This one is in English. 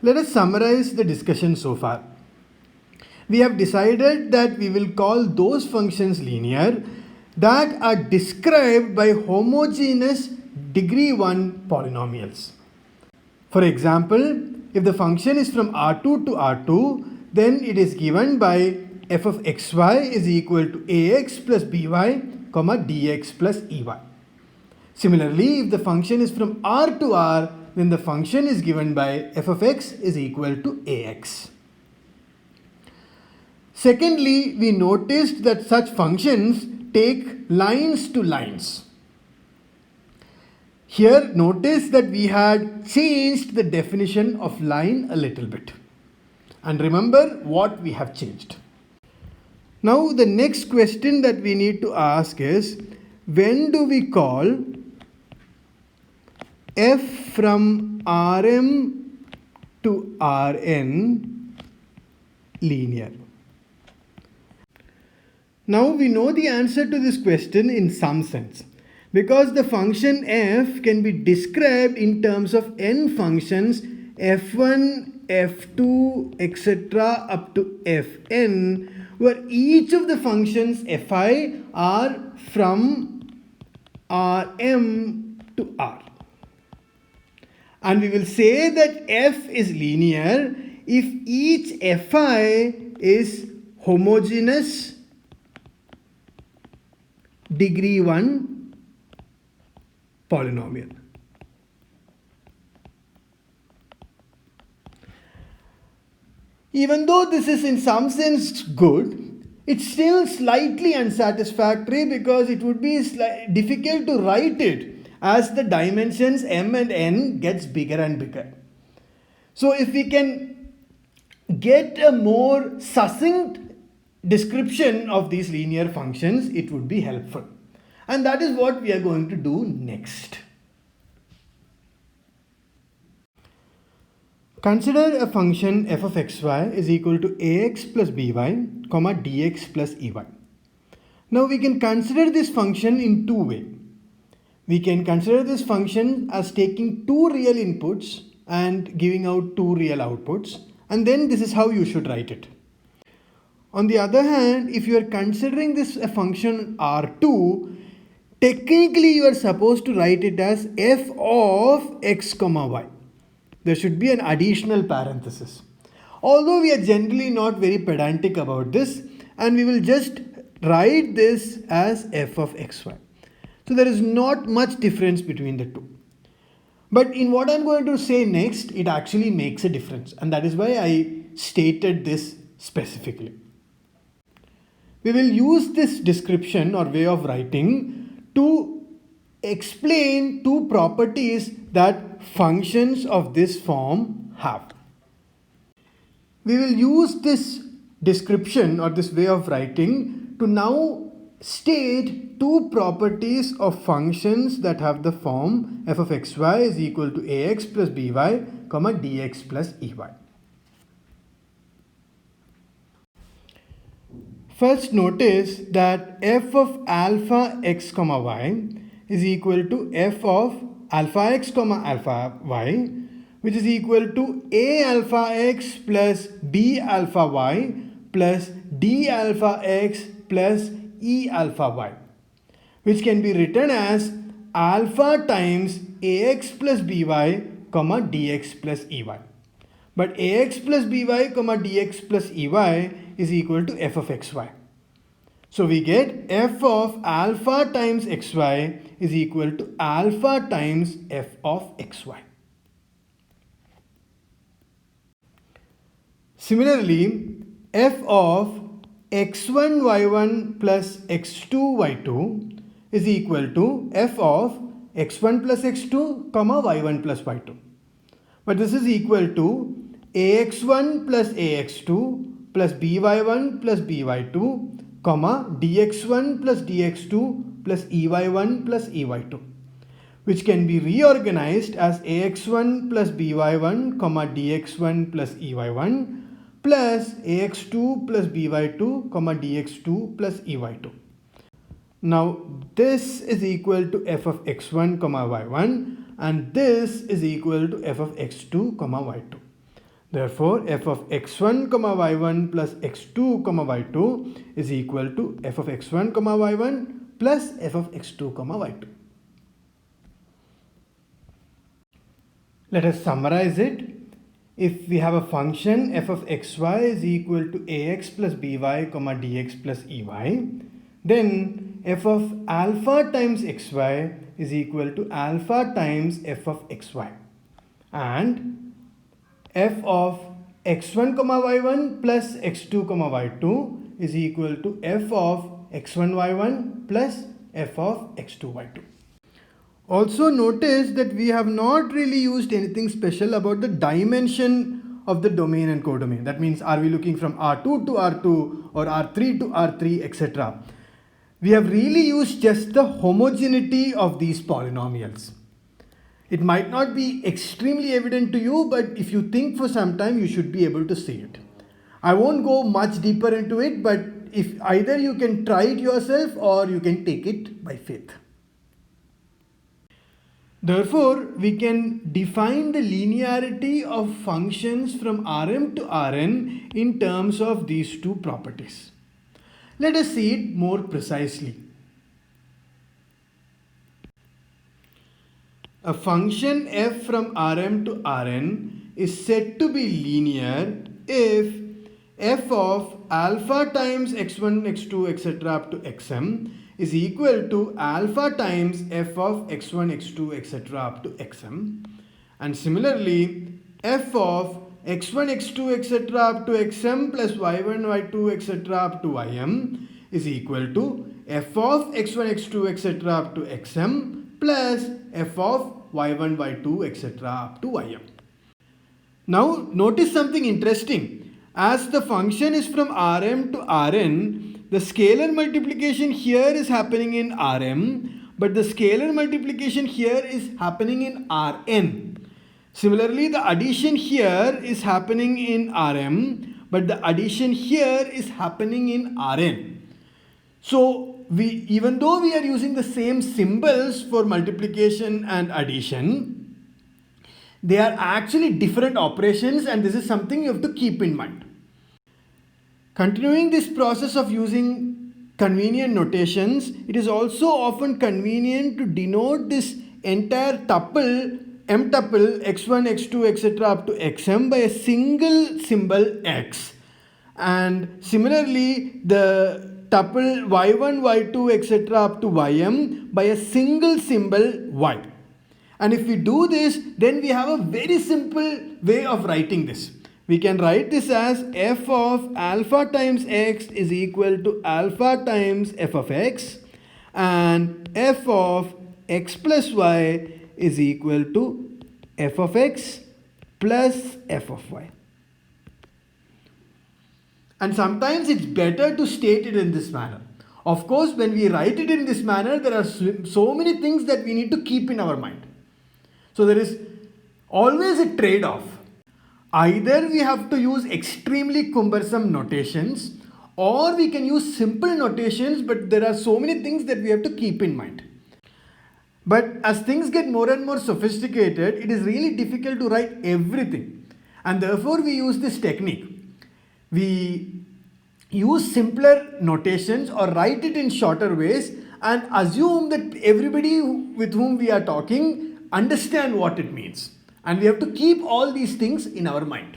Let us summarize the discussion so far. We have decided that we will call those functions linear that are described by homogeneous degree 1 polynomials. For example, if the function is from R2 to R2, then it is given by f of xy is equal to ax plus by, dx plus ey. Similarly, if the function is from R to R, then the function is given by f of x is equal to ax. Secondly, we noticed that such functions take lines to lines. Here, notice that we had changed the definition of line a little bit. And remember what we have changed. Now, the next question that we need to ask is, when do we call f from Rm to Rn linear? Now we know the answer to this question in some sense, because the function f can be described in terms of n functions f1, f2, etc. up to fn, where each of the functions fi are from Rm to R. And we will say that f is linear if each fi is homogeneous degree 1 polynomial. Even though this is in some sense good, it's still slightly unsatisfactory because it would be difficult to write it as the dimensions m and n gets bigger and bigger. So if we can get a more succinct description of these linear functions, it would be helpful. And that is what we are going to do next. Consider a function f of xy is equal to ax plus by, dx plus ey. Now we can consider this function in two ways. We can consider this function as taking two real inputs and giving out two real outputs, and then this is how you should write it. On the other hand, if you are considering this a function R2, technically you are supposed to write it as f of x comma y. There should be an additional parenthesis. Although we are generally not very pedantic about this, and we will just write this as f of xy. So there is not much difference between the two. But in what I'm going to say next, it actually makes a difference, and that is why I stated this specifically. We will use this description or way of writing to explain two properties that functions of this form have. We will use this description or this way of writing to now state two properties of functions that have the form f of xy is equal to ax plus by, dx plus ey. First, notice that f of alpha x comma y is equal to f of alpha x comma alpha y, which is equal to a alpha x plus b alpha y plus d alpha x plus e alpha y, which can be written as alpha times ax plus by, dx plus ey. But ax plus by, dx plus ey is equal to f of xy. So we get f of alpha times xy is equal to alpha times f of xy. Similarly, f of x1 y1 plus x2 y2 is equal to f of x1 plus x2, y1 plus y2. But this is equal to ax1 plus ax2 plus by1 plus by2, dx1 plus dx2 plus ey1 plus ey2, which can be reorganized as ax1 plus by1, dx1 plus ey1 plus ax2 plus by2, dx2 plus ey2. Now this is equal to f of x1, y1, and this is equal to f of x2, y2. Therefore, f of x1 comma y1 plus x2 comma y2 is equal to f of x1 comma y1 plus f of x2 comma y2. Let us summarize it. If we have a function f of xy is equal to ax plus by comma dx plus ey, then f of alpha times xy is equal to alpha times f of xy, and f of x1 comma y1 plus x2 comma y2 is equal to f of x1 y1 plus f of x2 y2. Also notice that we have not really used anything special about the dimension of the domain and codomain. That means, are we looking from R2 to R2 or R3 to R3, etc. We have really used just the homogeneity of these polynomials. It might not be extremely evident to you, but if you think for some time, you should be able to see it. I won't go much deeper into it, but if either you can try it yourself or you can take it by faith. Therefore, we can define the linearity of functions from Rm to Rn in terms of these two properties. Let us see it more precisely. A function f from Rm to Rn is said to be linear if f of alpha times x1, x2, etc. up to xm is equal to alpha times f of x1, x2, etc. up to xm, and similarly f of x1, x2, etc. up to xm plus y1, y2, etc. up to ym is equal to f of x1, x2, etc. up to xm plus f of y1, y2, etc. up to ym. Now notice something interesting. As the function is from Rm to Rn, the scalar multiplication here is happening in Rm, but the scalar multiplication here is happening in Rn. Similarly, the addition here is happening in Rm, but the addition here is happening in Rn. So, even though we are using the same symbols for multiplication and addition, they are actually different operations, and this is something you have to keep in mind. Continuing this process of using convenient notations, it is also often convenient to denote this entire tuple, m tuple x1, x2, etc. up to xm by a single symbol x, and similarly the tuple y1, y2, etc. up to ym by a single symbol y. And if we do this, then we have a very simple way of writing this. We can write this as f of alpha times x is equal to alpha times f of x, and f of x plus y is equal to f of x plus f of y. And sometimes it's better to state it in this manner. Of course, when we write it in this manner, there are so many things that we need to keep in our mind. So there is always a trade-off. Either we have to use extremely cumbersome notations, or we can use simple notations, but there are so many things that we have to keep in mind. But as things get more and more sophisticated, it is really difficult to write everything. And therefore we use this technique. We use simpler notations or write it in shorter ways and assume that everybody with whom we are talking understand what it means. And we have to keep all these things in our mind.